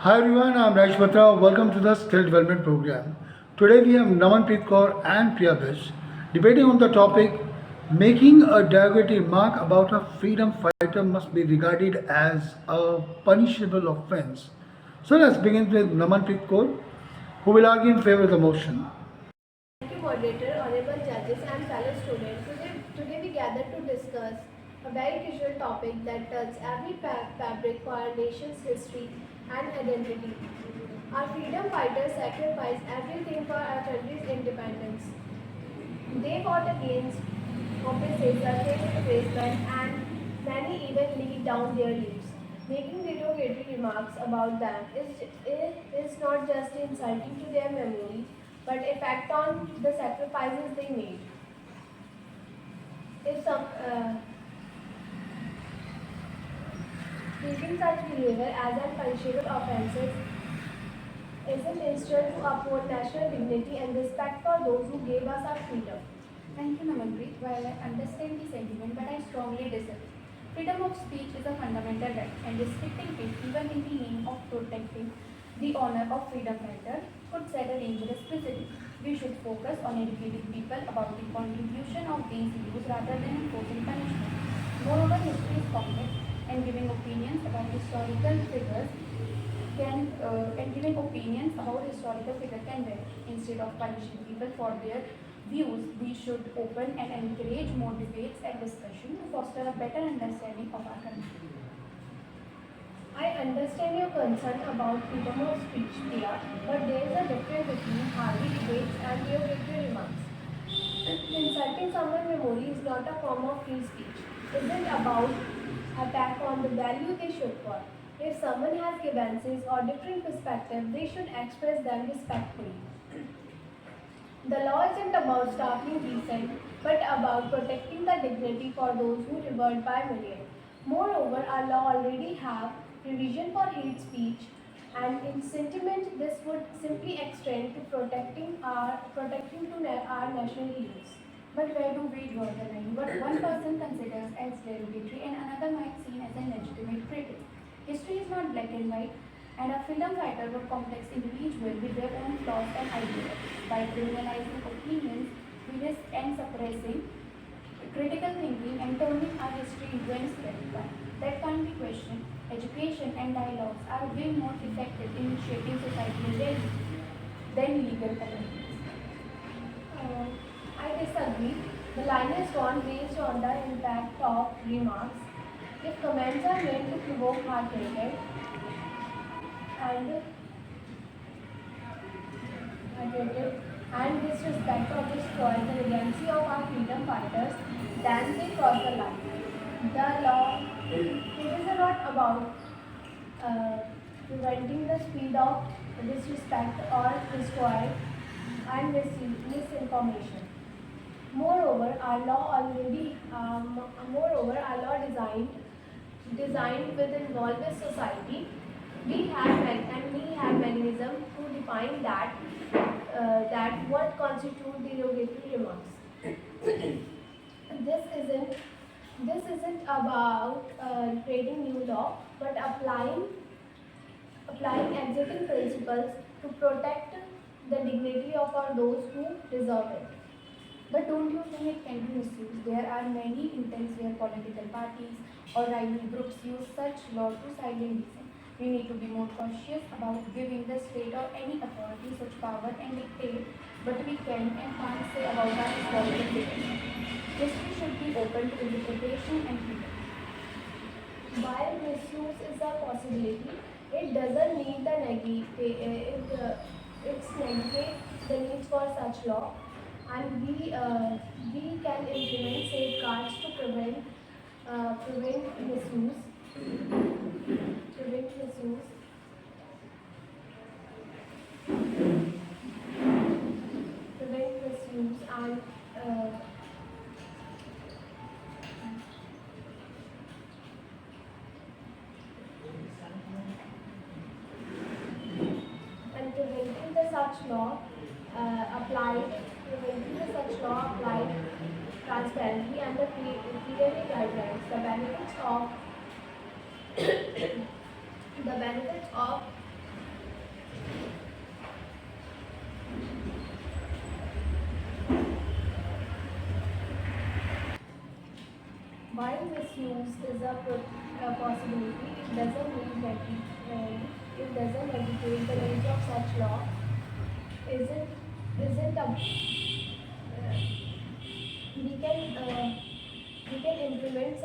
Hi everyone, I'm Raj Batra. Welcome to the Skill Development Program. Today we have Namanpreet Kaur and Priya Bish debating on the topic making a derogatory remark about a freedom fighter must be regarded as a punishable offence. So let's begin with Namanpreet Kaur, who will argue in favor of the motion. Thank you, moderator, honorable judges, and fellow students. Today we gather to discuss a very crucial topic that touches every fabric for our nation's history and identity. Our freedom fighters sacrificed everything for our country's independence. They fought against oppressors, against replacement, and many even laid down their lives. Making derogatory remarks about them is not just insulting to their memory, but a fact on the sacrifices they made. If some treating such behavior as unpunishable offences is an insult to uphold national dignity and respect for those who gave us our freedom. Thank you, Namanpreet. While I understand the sentiment, but I strongly disagree. Freedom of speech is a fundamental right, and restricting it, even in the name of protecting the honor of freedom fighter, could set a dangerous precedent. We should focus on educating people about the contribution of these views rather than imposing punishment. Moreover, history is complex, and giving opinions about historical figures can vary. Instead of punishing people for their views, we should open and encourage more debates and discussion to foster a better understanding of our country. I understand your concern about freedom of speech, Priya, but there is a difference between hardy debates and derogatory remarks. Insulting someone's memory is not a form of free speech. It isn't about attack on the value they should for. If someone has grievances or different perspectives, they should express them respectfully. The law isn't about stopping dissent, but about protecting the dignity for those who revert by millions. Moreover, our law already have provision for hate speech, and in sentiment, this would simply extend to our national heroes. But where do we draw the line? What one person considers as derogatory and another might see as a legitimate critic. History is not black and white, and a freedom fighter were complex individuals with their own flaws and ideologies. By criminalizing opinions, we risk and suppressing critical thinking and turning our history into an experiment. That can't be questioned. Education and dialogues are way more effective in shaping societal values than legal penalties. Uh, I disagree. The line is drawn based on the impact of remarks. If comments are meant to provoke hatred and hatred and disrespect or destroy the legacy of our freedom fighters, then they cross the line. The law, it is not about preventing the spread of disrespect or destroy and misinformation. Moreover, our law designed with involved society. We have mechanism to define that what constitute derogatory remarks. This isn't about creating new law, but applying existing principles to protect the dignity of our those who deserve it. But don't you think it can be misused? There are many instances where political parties or rival groups use such law to silence dissent. We need to be more cautious about giving the state or any authority such power and dictate what we can and can't say about our historical figures. History should be open to interpretation and freedom. While misuse is a possibility, it doesn't need the it's negate the need for such law, and we can implement safeguards to prevent misuse, and preventing the such law applied transparently under clearly guidelines. The benefits of While misuse is a possibility, it doesn't negate the nature of such law. Isn't isn't a we can we can implement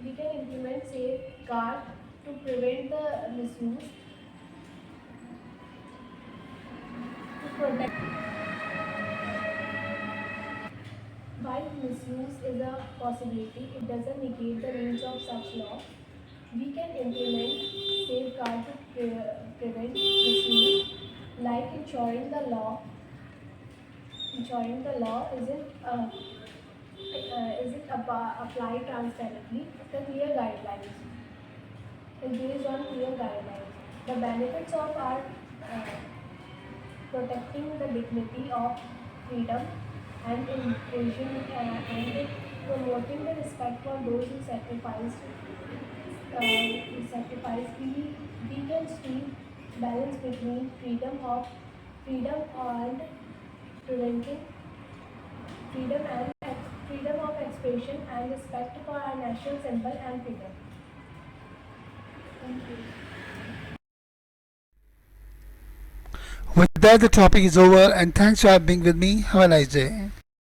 we can implement safeguard to prevent the misuse to protect. While misuse is a possibility, it doesn't negate the needs of such law. We can implement safeguard to prevent misuse, like ensuring the law isn't applied transparently. The clear guidelines is based on clear guidelines. The benefits of our uh, protecting the dignity of freedom and and promoting the respect for those who sacrifice. We can see balance between freedom and preventing freedom of expression and respect for our national symbol and freedom. Thank you. With that, the topic is over, and thanks for being with me. Have a nice day.